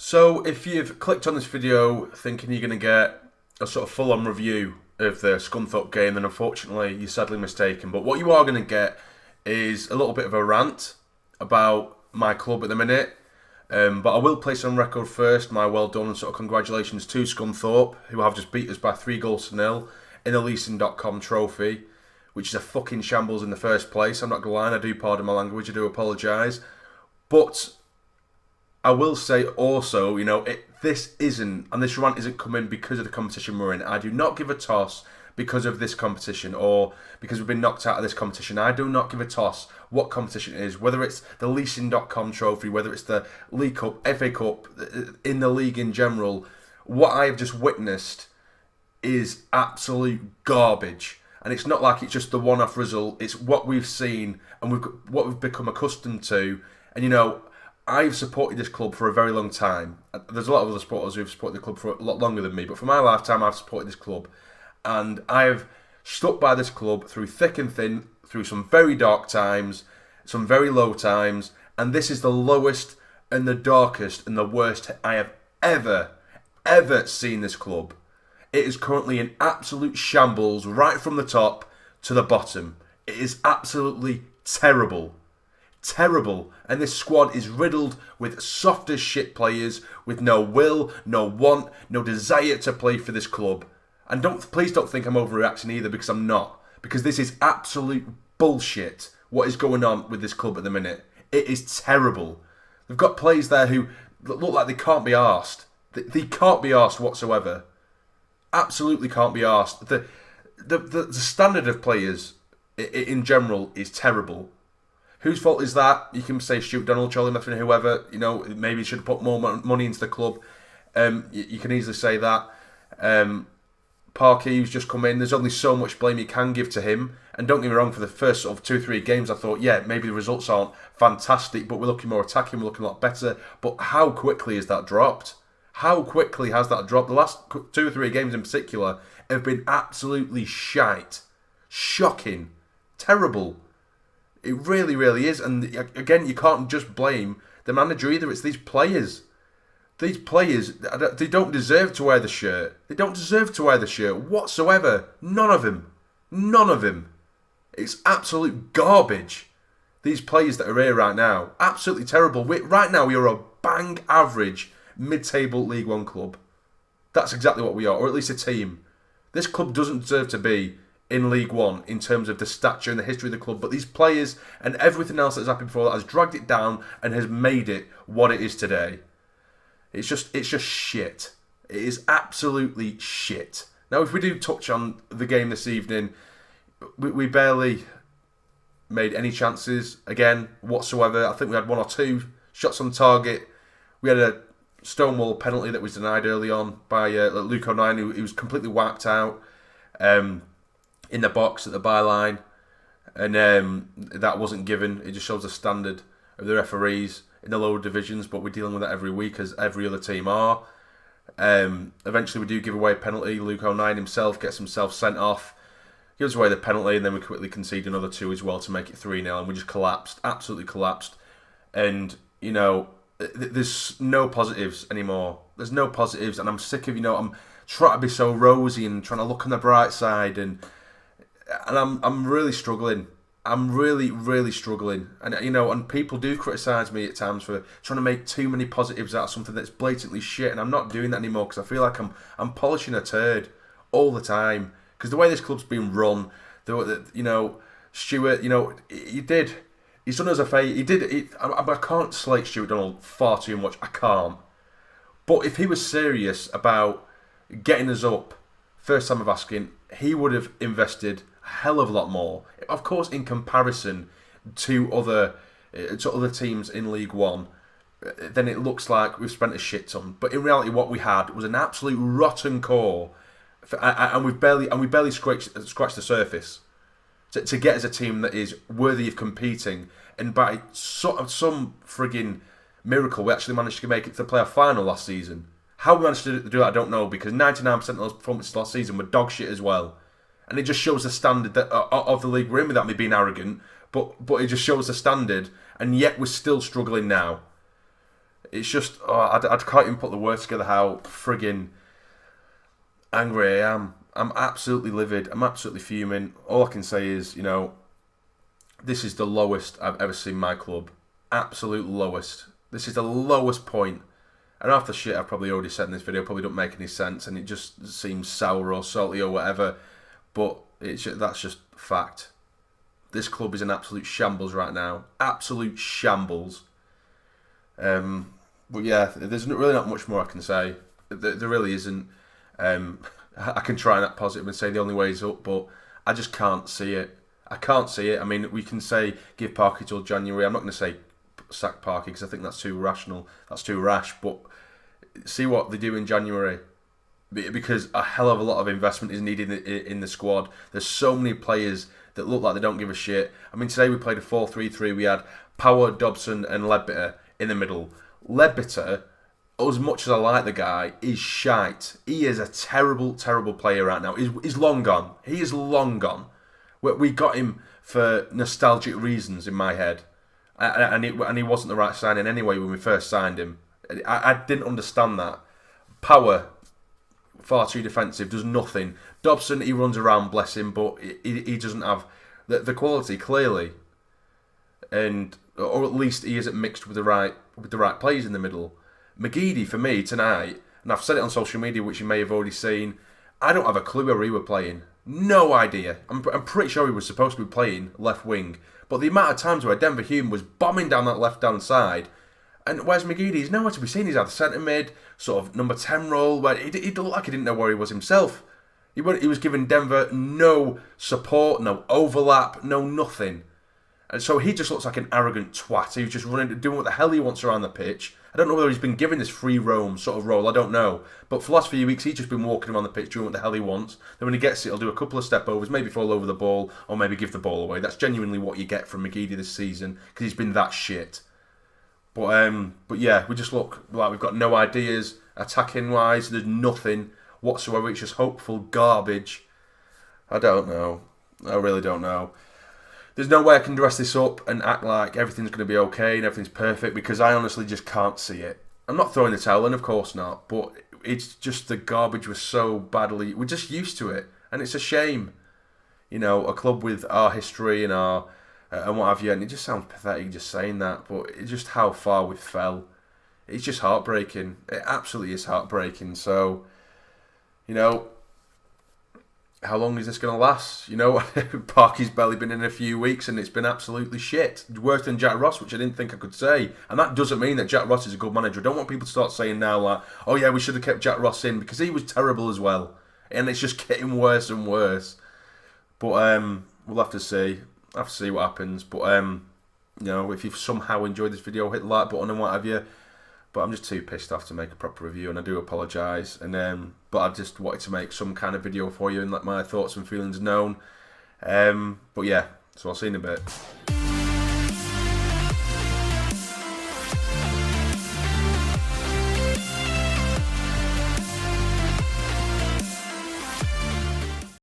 So if you've clicked on this video thinking you're going to get a sort of full-on review of the Scunthorpe game, then unfortunately you're sadly mistaken. But what you are going to get is a little bit of a rant about my club at the minute. But I will place on record first my well done and sort of congratulations to Scunthorpe, who have just beat us by 3-0 in the leasing.com trophy, which is a fucking shambles in the first place. I'm not going to lie, I do pardon my language, I do apologise. But I will say also, this isn't, and this rant isn't coming because of the competition we're in. I do not give a toss because of this competition or because we've been knocked out of this competition. I do not give a toss what competition it is, whether it's the leasing.com trophy, whether it's the League Cup, FA Cup, in the league in general. What I have just witnessed is absolute garbage. And it's not like it's just the one-off result. It's what we've seen and what we've become accustomed to. And, I've supported this club for a very long time. There's a lot of other supporters who've supported the club for a lot longer than me. But for my lifetime, I've supported this club. And I have stuck by this club through thick and thin, through some very dark times, some very low times. And this is the lowest and the darkest and the worst I have ever seen this club. It is currently in absolute shambles right from the top to the bottom. It is absolutely terrible. Terrible. And this squad is riddled with soft as shit players with no will, no want, no desire to play for this club. And please don't think I'm overreacting either, because I'm not. Because this is absolute bullshit what is going on with this club at the minute. It is terrible. They've got players there who look like they can't be arsed. They can't be arsed whatsoever. Absolutely can't be arsed. The standard of players in general is terrible. Whose fault is that? You can say Stuart Donald, Charlie Methven, whoever. Maybe should have put more money into the club. You can easily say that. Parky, who's just come in, there's only so much blame you can give to him. And don't get me wrong, for the first sort of 2-3 games, I thought, yeah, maybe the results aren't fantastic, but we're looking more attacking, we're looking a lot better. But how quickly has that dropped? How quickly has that dropped? The last 2 or 3 games in particular have been absolutely shite. Shocking. Terrible. It really, really is. And again, you can't just blame the manager either. It's these players. These players, they don't deserve to wear the shirt. They don't deserve to wear the shirt whatsoever. None of them. None of them. It's absolute garbage. These players that are here right now, absolutely terrible. Right now, we are a bang average mid-table League One club. That's exactly what we are, or at least a team. This club doesn't deserve to be in League One in terms of the stature and the history of the club, but these players and everything else that's happened before that has dragged it down and has made it what it is today. It's just shit. It is absolutely shit. Now, if we do touch on the game this evening, we barely made any chances again whatsoever. I think we had 1 or 2 shots on target. We had a stonewall penalty that was denied early on by Luke O'Nien, who was completely wiped out in the box at the byline, and that wasn't given. It just shows the standard of the referees in the lower divisions, but we're dealing with that every week, as every other team are. Eventually we do give away a penalty. Luke O'Nien himself gets himself sent off, gives away the penalty, and then we quickly concede another 2 as well to make it 3-0, and we just collapsed, absolutely collapsed. And, there's no positives anymore. There's no positives, and I'm sick of, I'm trying to be so rosy and trying to look on the bright side, and I'm really struggling. I'm really, really struggling. And, and people do criticise me at times for trying to make too many positives out of something that's blatantly shit, and I'm not doing that anymore because I feel like I'm polishing a turd all the time. Because the way this club's been run, Stuart, he's done us a favour. I can't slate Stuart Donald far too much. I can't. But if he was serious about getting us up, first time of asking, he would have invested a hell of a lot more. Of course, in comparison to other teams in League One, then it looks like we've spent a shit ton. But in reality, what we had was an absolute rotten core, and we barely scratched the surface to get as a team that is worthy of competing. And by some frigging miracle, we actually managed to make it to the playoff final last season. How we managed to do that, I don't know, because 99% of those performances last season were dog shit as well. And it just shows the standard of the league we're in, without me being arrogant. But it just shows the standard, and yet we're still struggling now. It's just, I can't even put the words together how friggin' angry I am. I'm absolutely livid. I'm absolutely fuming. All I can say is, you know, this is the lowest I've ever seen my club. Absolute lowest. This is the lowest point. And half the shit I've probably already said in this video probably don't make any sense, and it just seems sour or salty or whatever. But that's just fact. This club is in absolute shambles right now. Absolute shambles. But yeah, there's really not much more I can say. There really isn't. I can try and act positive and say the only way is up, but I just can't see it. I can't see it. I mean, we can say give Parky till January. I'm not going to say sack Parky because I think that's too rational. That's too rash. But see what they do in January, because a hell of a lot of investment is needed in the squad. There's so many players that look like they don't give a shit. I mean, today we played a 4-3-3. We had Power, Dobson, and Ledbetter in the middle. Ledbetter, as much as I like the guy, is shite. He is a terrible, terrible player right now. He's long gone. He is long gone. We got him for nostalgic reasons in my head, and he wasn't the right signing anyway when we first signed him. I didn't understand that. Power, far too defensive, does nothing. Dobson, he runs around, bless him, but he doesn't have the quality clearly, or at least he isn't mixed with the right players in the middle. McGeady, for me tonight, and I've said it on social media, which you may have already seen, I don't have a clue where he was playing. No idea. I'm pretty sure he was supposed to be playing left wing, but the amount of times where Denver Hume was bombing down that left-hand side, and where's McGeady? He's nowhere to be seen. He's either centre mid, sort of number 10 role, where he looked like he didn't know where he was himself. He was giving Denver no support, no overlap, no nothing. And so he just looks like an arrogant twat. He was just doing what the hell he wants around the pitch. I don't know whether he's been given this free roam sort of role, I don't know. But for the last few weeks, he's just been walking around the pitch doing what the hell he wants. Then when he gets it, he'll do a couple of step overs, maybe fall over the ball, or maybe give the ball away. That's genuinely what you get from McGeady this season, because he's been that shit. But yeah, we just look like we've got no ideas. Attacking-wise, there's nothing whatsoever. It's just hopeful garbage. I don't know. I really don't know. There's no way I can dress this up and act like everything's going to be okay and everything's perfect, because I honestly just can't see it. I'm not throwing the towel in, of course not, but it's just the garbage was so badly... We're just used to it, and it's a shame. You know, a club with our history and our... and what have you, and it just sounds pathetic just saying that, but it's just how far we fell. It's just heartbreaking. It absolutely is heartbreaking, so... You know... How long is this going to last? You know, Parky's barely been in a few weeks and it's been absolutely shit. Worse than Jack Ross, which I didn't think I could say. And that doesn't mean that Jack Ross is a good manager. I don't want people to start saying now, like, oh yeah, we should have kept Jack Ross in, because he was terrible as well. And it's just getting worse and worse. But we'll have to see. I'll have to see what happens. But, you know, if you've somehow enjoyed this video, hit the like button and what have you. But I'm just too pissed off to make a proper review, and I do apologise. And but I just wanted to make some kind of video for you and let my thoughts and feelings known. But yeah, so I'll see you in a bit.